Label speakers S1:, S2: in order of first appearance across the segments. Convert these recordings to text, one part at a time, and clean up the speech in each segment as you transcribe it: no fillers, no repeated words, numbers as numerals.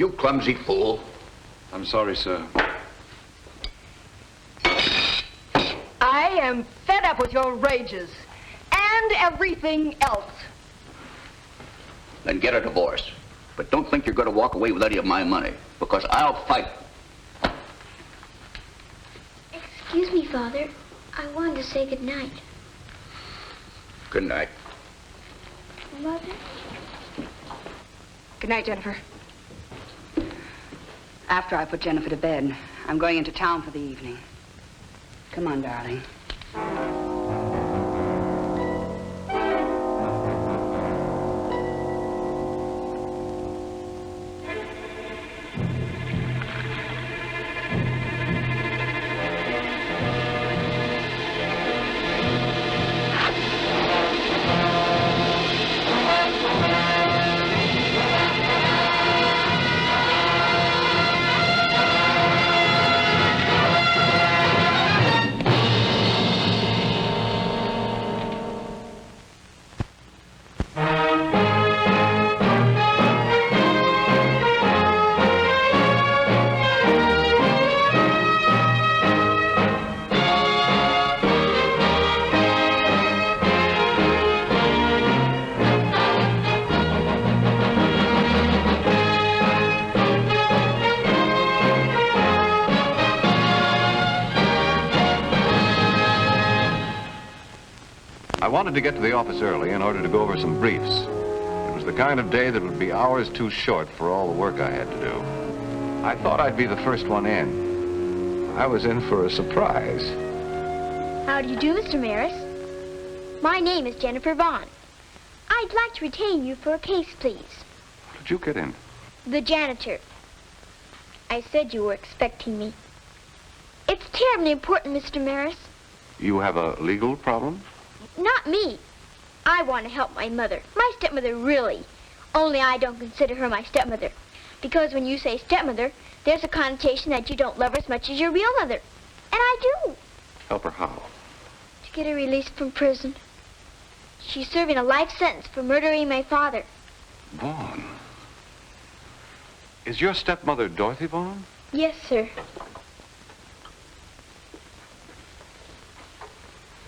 S1: You clumsy fool.
S2: I'm sorry, sir.
S3: I am fed up with your rages and everything else.
S1: Then get a divorce. But don't think you're going to walk away with any of my money, because I'll fight.
S4: Excuse me, Father. I wanted to say good night.
S1: Good night.
S4: Mother?
S3: Good night, Jennifer. After I put Jennifer to bed, I'm going into town for the evening. Come on, darling.
S2: I wanted to get to the office early in order to go over some briefs. It was the kind of day that would be hours too short for all the work I had to do. I thought I'd be the first one in. I was in for a surprise.
S4: How do you do, Mr. Maris? My name is Jennifer Vaughn. I'd like to retain you for a case, please.
S2: How did you get in?
S4: The janitor. I said you were expecting me. It's terribly important, Mr. Maris.
S2: You have a legal problem?
S4: Not me. I want to help my mother. My stepmother, really. Only I don't consider her my stepmother. Because when you say stepmother, there's a connotation that you don't love her as much as your real mother. And I do.
S2: Help her how?
S4: To get her released from prison. She's serving a life sentence for murdering my father.
S2: Vaughn. Is your stepmother Dorothy Vaughn?
S4: Yes, sir.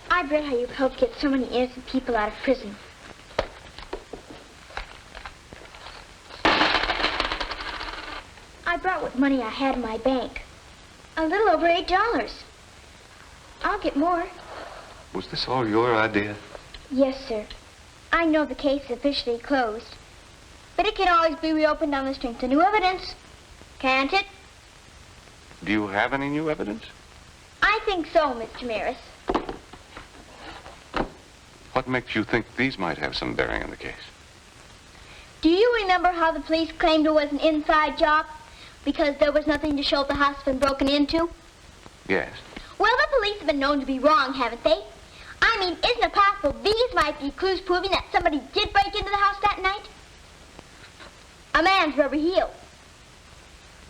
S4: I've read how you've helped get so many innocent people out of prison. I brought what money I had in my bank. A little over $8. I'll get more.
S2: Was this all your idea?
S4: Yes, sir. I know the case is officially closed. But it can always be reopened on the strength of new evidence. Can't it?
S2: Do you have any new evidence?
S4: I think so, Mr. Maris.
S2: What makes you think these might have some bearing on the case?
S4: Do you remember how the police claimed it was an inside job? Because there was nothing to show the house had been broken into?
S2: Yes.
S4: Well, the police have been known to be wrong, haven't they? I mean, isn't it possible these might be clues proving that somebody did break into the house that night? A man's rubber heel,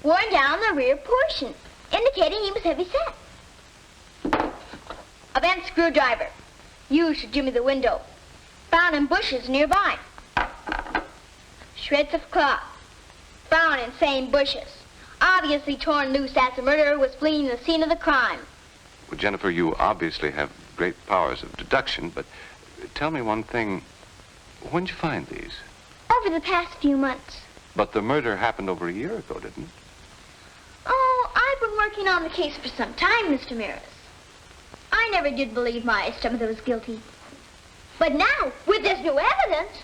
S4: worn down the rear portion, indicating he was heavy set. A bent screwdriver, used to jimmy the window, found in bushes nearby. Shreds of cloth, found in same bushes, obviously torn loose as the murderer was fleeing the scene of the crime.
S2: Well, Jennifer, you obviously have great powers of deduction, but tell me one thing. When'd you find these?
S4: Over the past few months.
S2: But the murder happened over a year ago, didn't it?
S4: Oh, I've been working on the case for some time, Mr. Maris. I never did believe my stepmother was guilty. But now, with this new evidence...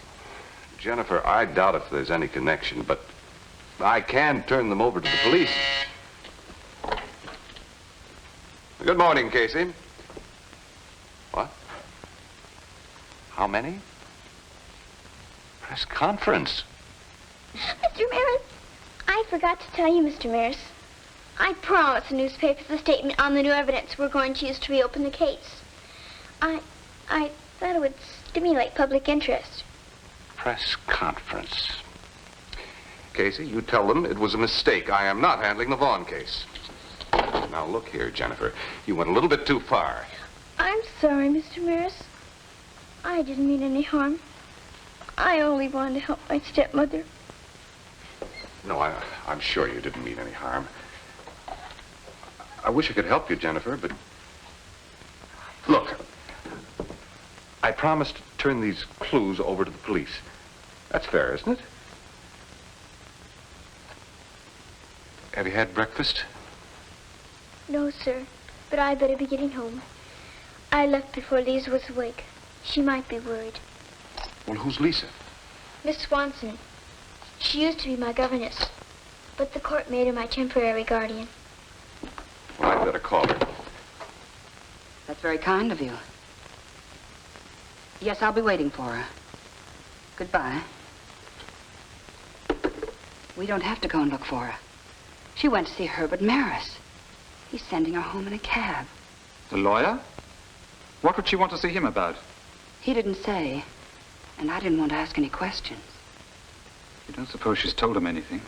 S2: Jennifer, I doubt if there's any connection, but I can turn them over to the police. Good morning, Casey. What? How many? Press conference.
S4: Mr. Maris, I forgot to tell you, Mr. Maris. I promised the newspapers the statement on the new evidence we're going to use to reopen the case. I thought it would stimulate public interest.
S2: Press conference. Casey, you tell them it was a mistake. I am not handling the Vaughn case. Now, look here, Jennifer. You went a little bit too far.
S4: I'm sorry, Mr. Maris. I didn't mean any harm. I only wanted to help my stepmother.
S2: No, I'm sure you didn't mean any harm. I wish I could help you, Jennifer, but... Look, I promised to turn these clues over to the police. That's fair, isn't it? Have you had breakfast?
S4: No, sir, but I better be getting home. I left before Lisa was awake. She might be worried.
S2: Well, who's Lisa?
S4: Miss Swanson. She used to be my governess, but the court made her my temporary guardian.
S2: Well, I'd better call her.
S5: That's very kind of you. Yes, I'll be waiting for her. Goodbye. We don't have to go and look for her. She went to see Herbert Maris. He's sending her home in a cab.
S6: The lawyer? What would she want to see him about?
S5: He didn't say, and I didn't want to ask any questions.
S6: You don't suppose she's told him anything?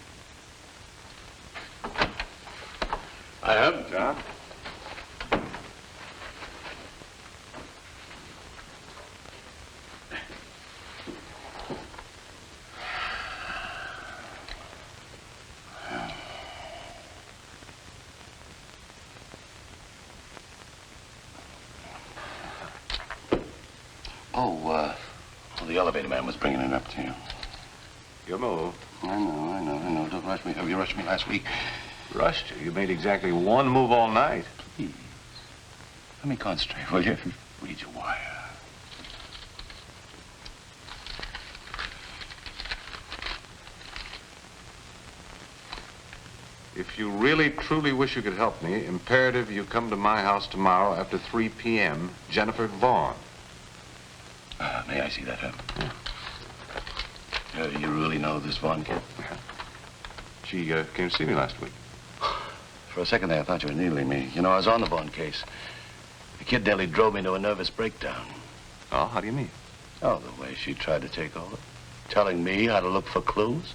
S1: I have.
S2: John?
S1: The elevator man was bringing it up to you.
S2: Your move.
S1: I know. Don't rush me. Have you rushed me last week?
S2: Rushed you. You made exactly one move all night.
S1: Please. Let me concentrate, will you? Read your wire.
S2: If you really, truly wish you could help me, imperative you come to my house tomorrow after 3 p.m. Jennifer Vaughn.
S1: May I see that, huh? Yeah. You really know this Vaughn kid?
S2: She came to see me last week.
S1: For a second there, I thought you were needling me. You know, I was on the Vaughn case. The kid nearly drove me into a nervous breakdown.
S2: Oh, how do you mean?
S1: Oh, the way she tried to take over. Telling me how to look for clues.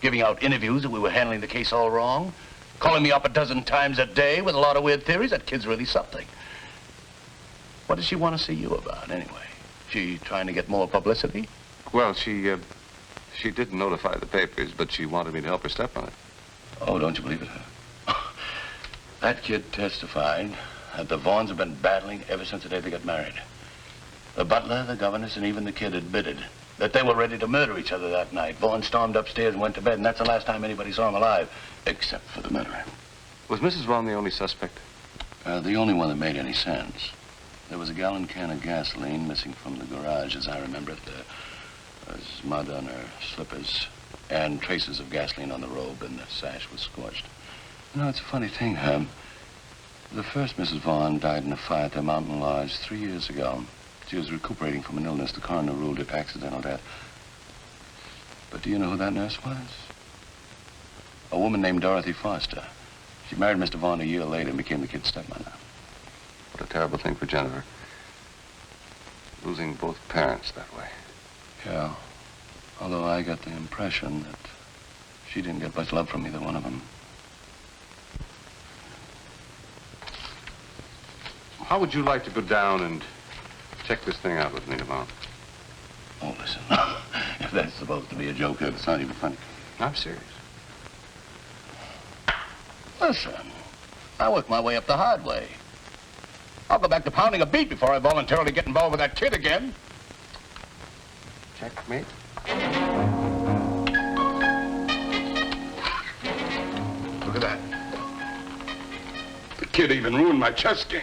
S1: Giving out interviews that we were handling the case all wrong. Calling me up a dozen times a day with a lot of weird theories. That kid's really something. What does she want to see you about, anyway? She trying to get more publicity?
S2: Well, she did notify the papers, but she wanted me to help her stepmother.
S1: Oh, don't you believe it, huh? That kid testified that the Vaughns have been battling ever since the day they got married. The butler, the governess, and even the kid admitted that they were ready to murder each other that night. Vaughn stormed upstairs and went to bed, and that's the last time anybody saw him alive, except for the murderer.
S2: Was Mrs. Vaughn the only suspect?
S1: The only one that made any sense. There was a gallon can of gasoline missing from the garage, as I remember it. There was mud on her slippers and traces of gasoline on the robe, and the sash was scorched. You know, it's a funny thing, Herb. The first Mrs. Vaughn died in a fire at their mountain lodge 3 years ago. She was recuperating from an illness. The coroner ruled it accidental death. But do you know who that nurse was? A woman named Dorothy Foster. She married Mr. Vaughn a year later and became the kid's stepmother.
S2: What a terrible thing for Jennifer. Losing both parents that way.
S1: Yeah. Although I got the impression that she didn't get much love from either one of them.
S2: How would you like to go down and check this thing out with me tomorrow?
S1: Oh, listen. If that's supposed to be a joke, it's not even funny.
S2: I'm serious.
S1: Listen, I worked my way up the hard way. I'll go back to pounding a beat before I voluntarily get involved with that kid again.
S2: Checkmate.
S1: Look at that. The kid even ruined my chess game.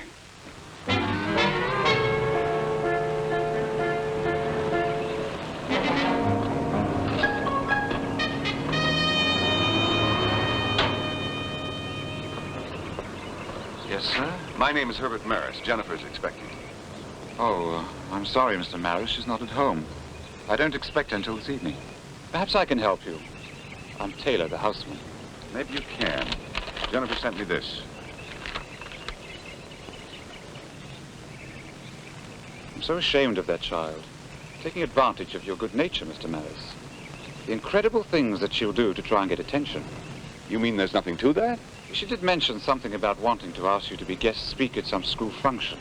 S2: Yes, sir? My name is Herbert Maris. Jennifer's expecting me.
S6: Oh, I'm sorry, Mr. Maris. She's not at home. I don't expect her until this evening. Perhaps I can help you. I'm Taylor, the houseman.
S2: Maybe you can. Jennifer sent me this.
S6: I'm so ashamed of that child. Taking advantage of your good nature, Mr. Maris. The incredible things that she'll do to try and get attention.
S2: You mean there's nothing to that?
S6: She did mention something about wanting to ask you to be guest speaker at some school function.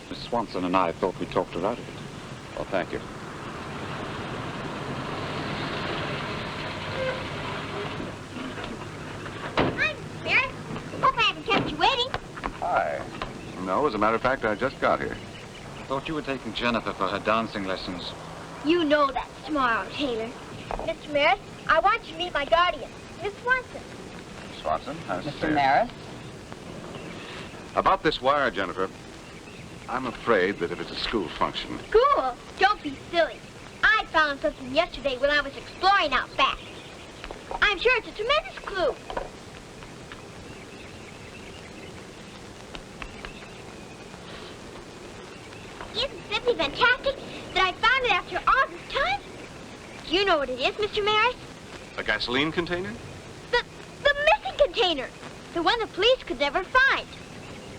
S6: Miss Swanson and I thought we talked her out of it.
S2: Well, thank you. No, as a matter of fact, I just got here.
S6: I thought you were taking Jennifer for her dancing lessons.
S4: You know that's tomorrow, Taylor. Mr. Maris, I want you to meet my guardian, Miss Swanson.
S2: Swanson,
S5: Mr. Maris?
S2: About this wire, Jennifer, I'm afraid that if it's a school function...
S4: School? Don't be silly. I found something yesterday when I was exploring out back. I'm sure it's a tremendous clue. Isn't it simply fantastic that I found it after all this time? Do you know what it is, Mr. Maris?
S2: A gasoline container?
S4: The missing container. The one the police could never find.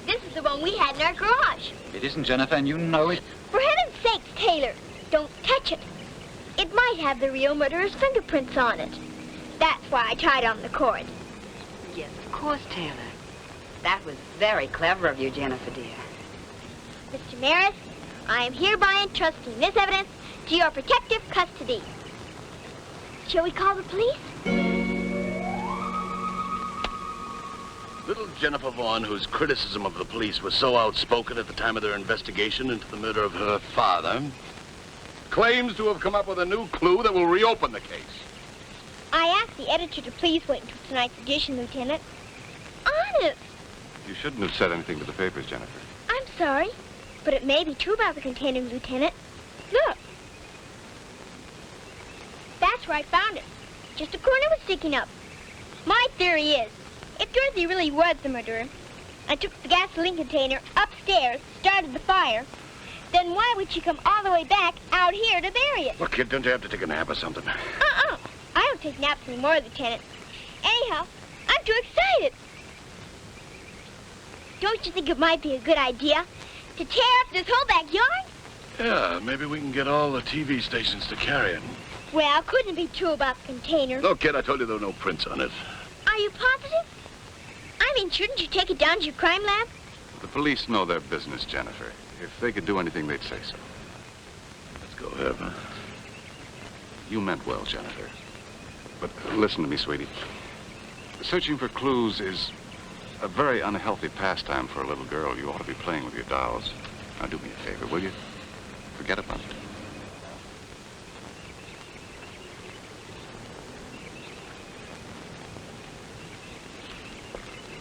S4: This is the one we had in our garage.
S6: It isn't, Jennifer, and you know it.
S4: For heaven's sakes, Taylor, don't touch it. It might have the real murderer's fingerprints on it. That's why I tied on the cord.
S5: Yes, of course, Taylor. That was very clever of you, Jennifer, dear.
S4: Mr. Maris, I am hereby entrusting this evidence to your protective custody. Shall we call the police?
S1: Little Jennifer Vaughn, whose criticism of the police was so outspoken at the time of their investigation into the murder of her father, claims to have come up with a new clue that will reopen the case.
S4: I asked the editor to please wait until tonight's edition, Lieutenant. Honest.
S2: You shouldn't have said anything to the papers, Jennifer.
S4: I'm sorry, but it may be true about the container, Lieutenant. Look. That's where I found it. Just a corner was sticking up. My theory is, if Dorothy really was the murderer, and took the gasoline container upstairs, started the fire, then why would she come all the way back out here to bury it?
S1: Look, kid, don't you have to take a nap or something?
S4: I don't take naps anymore, Lieutenant. Anyhow, I'm too excited. Don't you think it might be a good idea to tear up this whole backyard?
S1: Yeah, maybe we can get all the TV stations to carry it.
S4: Well, couldn't it be true about the container?
S1: Look, kid, I told you there were no prints on it.
S4: Are you positive? I mean, shouldn't you take it down to your crime lab?
S2: The police know their business, Jennifer. If they could do anything, they'd say so.
S1: Let's go ahead, huh?
S2: You meant well, Jennifer. But listen to me, sweetie. Searching for clues is a very unhealthy pastime for a little girl. You ought to be playing with your dolls. Now, do me a favor, will you? Forget about it.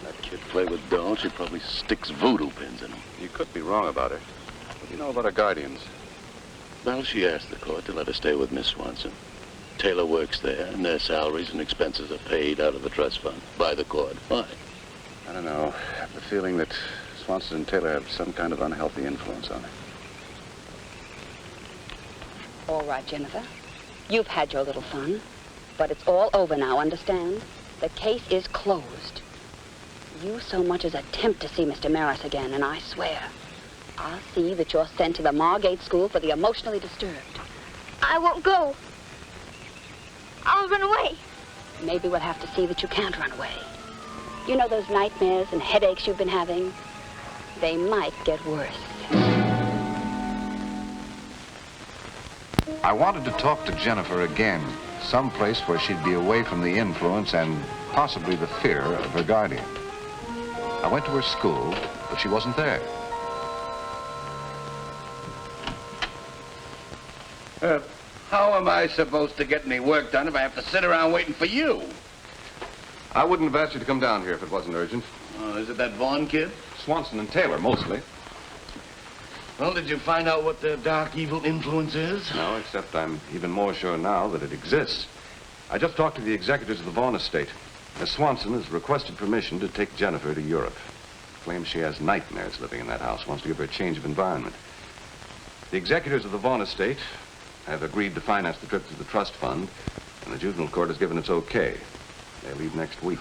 S1: That kid play with dolls. She probably sticks voodoo pins in them.
S2: You could be wrong about her. What do you know about her guardians?
S1: Well, she asked the court to let her stay with Miss Swanson. Taylor works there, and their salaries and expenses are paid out of the trust fund by the court. Why?
S2: I don't know. I have the feeling that Swanson and Taylor have some kind of unhealthy influence on her.
S5: All right, Jennifer. You've had your little fun. But it's all over now, understand? The case is closed. You so much as attempt to see Mr. Maris again, and I swear, I'll see that you're sent to the Margate School for the emotionally disturbed.
S4: I won't go. I'll run away.
S5: Maybe we'll have to see that you can't run away. You know those nightmares and headaches you've been having? They might get worse.
S2: I wanted to talk to Jennifer again, someplace where she'd be away from the influence and possibly the fear of her guardian. I went to her school, but she wasn't there.
S1: How am I supposed to get any work done if I have to sit around waiting for you?
S2: I wouldn't have asked you to come down here if it wasn't urgent.
S1: Oh, is it that Vaughn kid?
S2: Swanson and Taylor, mostly.
S1: Well, did you find out what their dark, evil influence is?
S2: No, except I'm even more sure now that it exists. I just talked to the executors of the Vaughn estate. Miss Swanson has requested permission to take Jennifer to Europe. Claims she has nightmares living in that house, wants to give her a change of environment. The executors of the Vaughn estate have agreed to finance the trip to the trust fund, and the juvenile court has given its okay. They leave next week.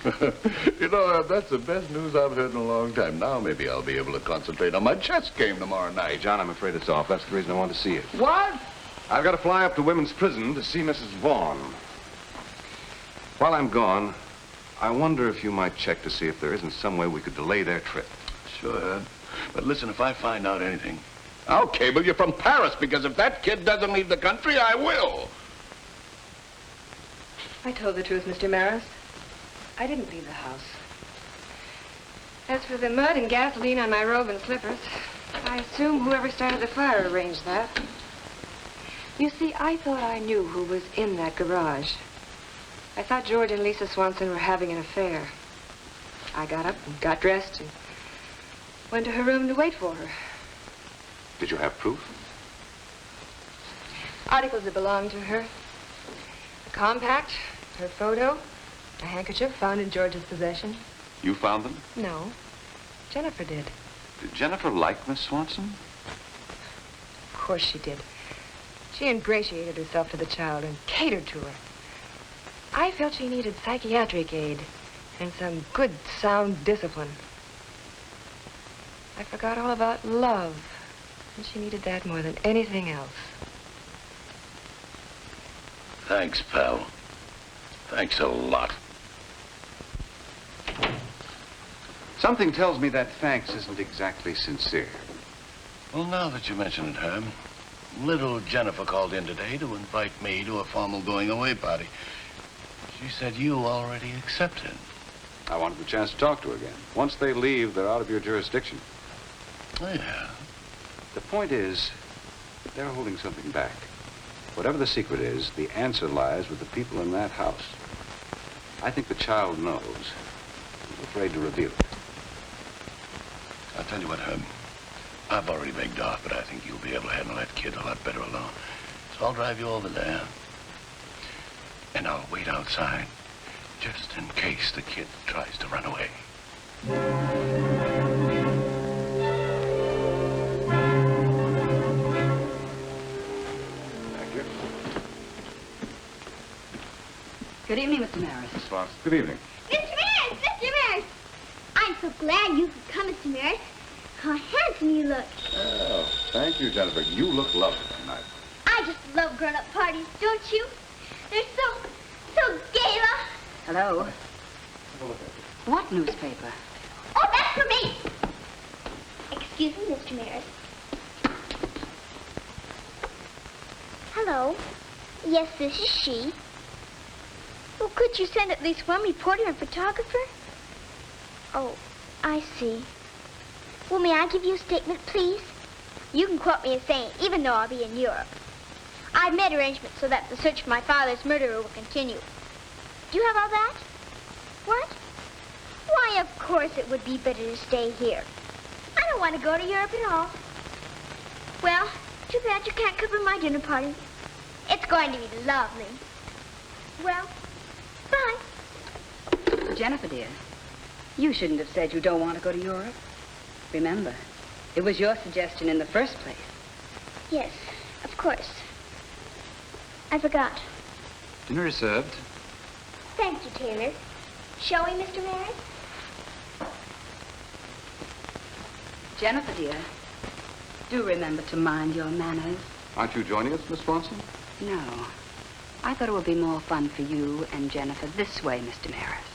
S1: You know, that's the best news I've heard in a long time. Now maybe I'll be able to concentrate on my chess game tomorrow night.
S2: Hey, John, I'm afraid it's off. That's the reason I want to see it.
S1: What?
S2: I've got to fly up to women's prison to see Mrs. Vaughn. While I'm gone, I wonder if you might check to see if there isn't some way we could delay their trip.
S1: Sure. But listen, if I find out anything, I'll cable you from Paris, because if that kid doesn't leave the country, I will.
S7: I told the truth, Mr. Maris. I didn't leave the house.
S3: As for the mud and gasoline on my robe and slippers, I assume whoever started the fire arranged that. You see, I thought I knew who was in that garage. I thought George and Lisa Swanson were having an affair. I got up and got dressed and went to her room to wait for her.
S2: Did you have proof?
S3: Articles that belonged to her. A compact, her photo, a handkerchief found in George's possession.
S2: You found them?
S3: No, Jennifer did.
S2: Did Jennifer like Miss Swanson?
S3: Of course she did. She ingratiated herself to the child and catered to her. I felt she needed psychiatric aid and some good, sound discipline. I forgot all about love, and she needed that more than anything else.
S1: Thanks, pal. Thanks a lot.
S2: Something tells me that thanks isn't exactly sincere.
S1: Well, now that you mention it, Herb, little Jennifer called in today to invite me to a formal going-away party. She said you already accepted.
S2: I wanted the chance to talk to her again. Once they leave, they're out of your jurisdiction.
S1: Oh, yeah.
S2: The point is, they're holding something back. Whatever the secret is, the answer lies with the people in that house. I think the child knows. I'm afraid to reveal it.
S1: I'll tell you what, Herb. I've already begged off, but I think you'll be able to handle that kid a lot better alone. So I'll drive you over there. And I'll wait outside, just in case the kid tries to run away.
S2: Thank you.
S5: Good evening, Mr. Maris.
S2: Miss Swanson. Good evening.
S4: Mr. Maris! Mr. Maris! I'm so glad you could come, Mr. Maris. How handsome you look.
S2: Oh, thank you, Jennifer. You look lovely tonight.
S4: I just love grown-up parties, don't you? They're so gala.
S5: Hello.
S2: Have a look at it.
S5: What newspaper?
S4: Oh, that's for me. Excuse me, Mr. Maris. Hello. Yes, this is she. Well, could you send at least one reporter and photographer? Oh, I see. Well, may I give you a statement, please? You can quote me as saying, even though I'll be in Europe. I've made arrangements so that the search for my father's murderer will continue. Do you have all that? What? Why, of course it would be better to stay here. I don't want to go to Europe at all. Well, too bad you can't cover my dinner party. It's going to be lovely. Well, bye.
S5: Jennifer, dear, you shouldn't have said you don't want to go to Europe. Remember, it was your suggestion in the first place.
S4: Yes, of course. I forgot.
S2: Dinner is served.
S4: Thank you, Taylor. Shall we, Mr. Maris?
S5: Jennifer, dear, do remember to mind your manners.
S2: Aren't you joining us, Miss Swanson?
S5: No. I thought it would be more fun for you and Jennifer this way, Mr. Maris.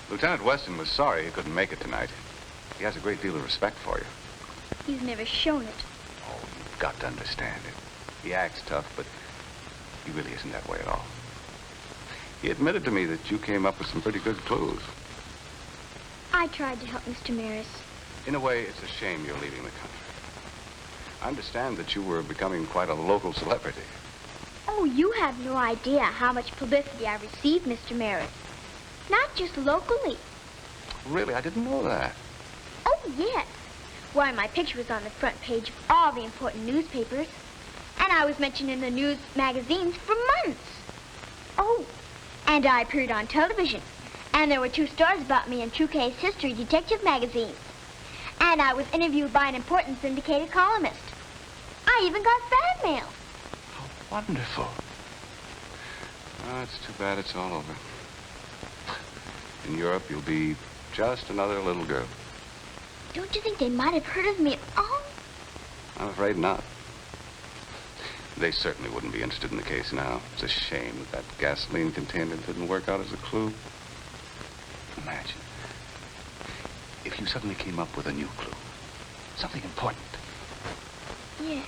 S2: Lieutenant Weston was sorry he couldn't make it tonight. He has a great deal of respect for you.
S4: He's never shown it.
S2: Oh, you've got to understand it. He acts tough, but he really isn't that way at all. He admitted to me that you came up with some pretty good clues.
S4: I tried to help Mr. Maris.
S2: In a way, it's a shame you're leaving the country. I understand that you were becoming quite a local celebrity.
S4: Oh, you have no idea how much publicity I received, Mr. Maris. Not just locally.
S2: Really, I didn't know that.
S4: Oh, yes. Why, my picture was on the front page of all the important newspapers. And I was mentioned in the news magazines for months. Oh, and I appeared on television. And there were 2 stories about me in True Case History detective magazines. And I was interviewed by an important syndicated columnist. I even got fan mail.
S2: How wonderful. Oh, it's too bad it's all over. In Europe, you'll be just another little girl.
S4: Don't you think they might have heard of me at all?
S2: I'm afraid not. They certainly wouldn't be interested in the case now. It's a shame that that gasoline container didn't work out as a clue. Imagine if you suddenly came up with a new clue. Something important.
S4: Yes.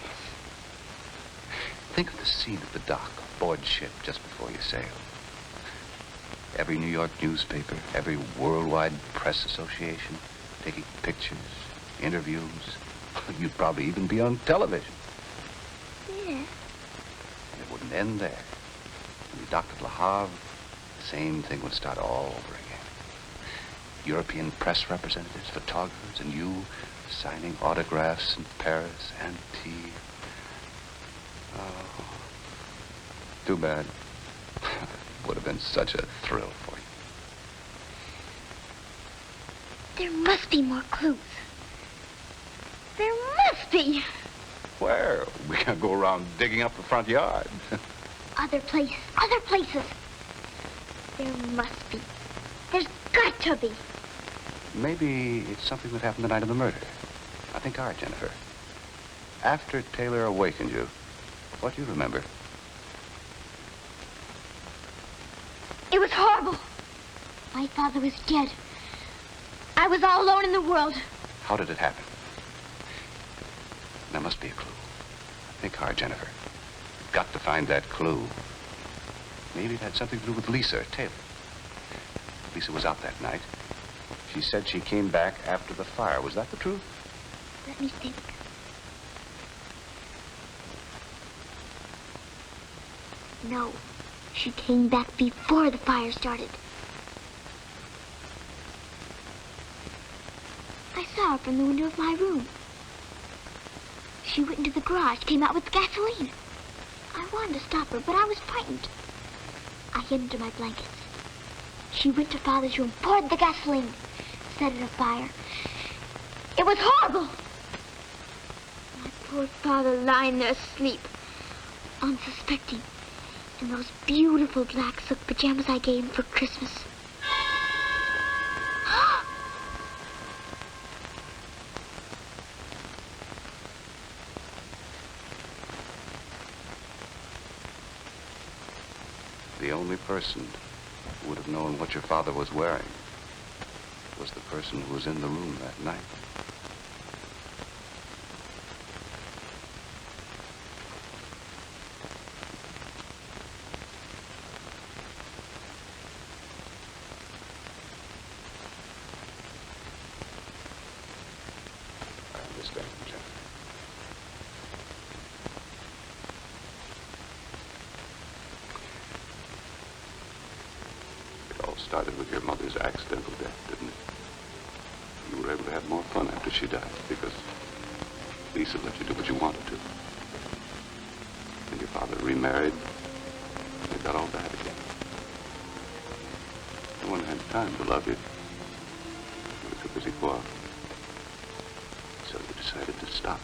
S2: Think of the scene at the dock, aboard ship just before you sail. Every New York newspaper, every worldwide press association, taking pictures, interviews. You'd probably even be on television.
S4: Yeah.
S2: And it wouldn't end there. When you docked at Le Havre, the same thing would start all over again. European press representatives, photographers, and you signing autographs in Paris, Antibes. Oh, too bad. Would have been such a thrill for you.
S4: There must be more clues. There must be.
S2: Where? We can't go around digging up the front yard.
S4: Other places. Other places. There must be. There's got to be.
S2: Maybe it's something that happened the night of the murder. I think hard, Jennifer. After Taylor awakened you, what do you remember?
S4: It was horrible. My father was dead. I was all alone in the world.
S2: How did it happen? There must be a clue. Think hard, Jennifer. You've got to find that clue. Maybe it had something to do with Lisa or Taylor. Lisa was out that night. She said she came back after the fire. Was that the truth?
S4: Let me think. No. She came back before the fire started. I saw her from the window of my room. She went into the garage, came out with gasoline. I wanted to stop her, but I was frightened. I hid under my blankets. She went to Father's room, poured the gasoline, set it afire. It was horrible. My poor father lying there asleep, unsuspecting, in those beautiful black silk pajamas I gave him for Christmas.
S2: The only person who would have known what your father was wearing was the person who was in the room that night. I understand, Jennifer. It all started with your mother's accidental death, didn't it? You were able to have more fun after she died because Lisa let you do what you wanted to. And your father remarried, and it got all bad again. No one had time to love you. You were too busy for. So you decided to stop.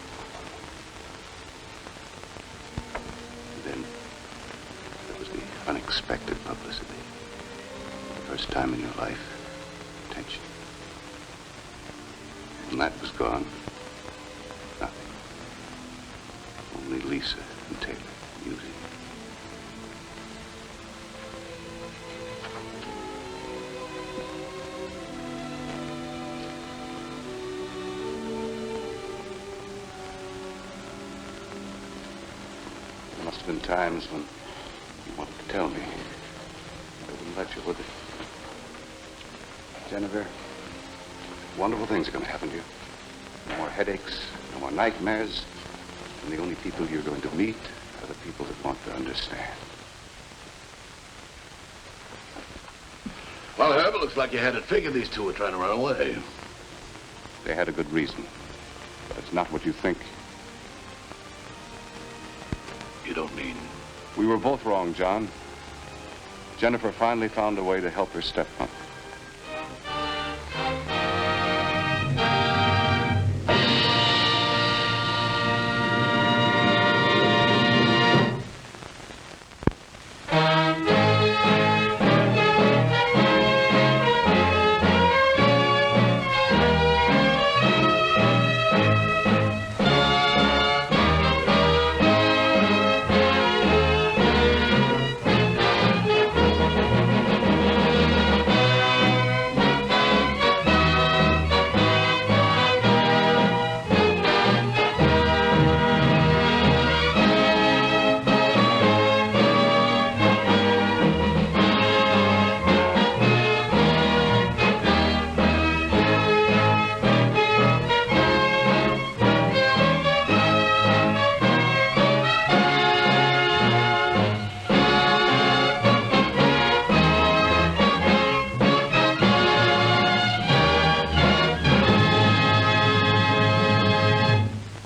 S2: And then there was the unexpected publicity. For the first time in your life, attention. When that was gone, nothing. Only Lisa and Taylor using you. There must have been times when you wanted to tell me. I wouldn't let you, would it? Jennifer, wonderful things are going to happen to you. No more headaches, no more nightmares. And the only people you're going to meet are the people that want to understand.
S1: Well, Herb, it looks like you had it figured these two were trying to run away.
S2: They had a good reason. But it's not what you think.
S1: You don't mean...
S2: We were both wrong, John. Jennifer finally found a way to help her stepmother.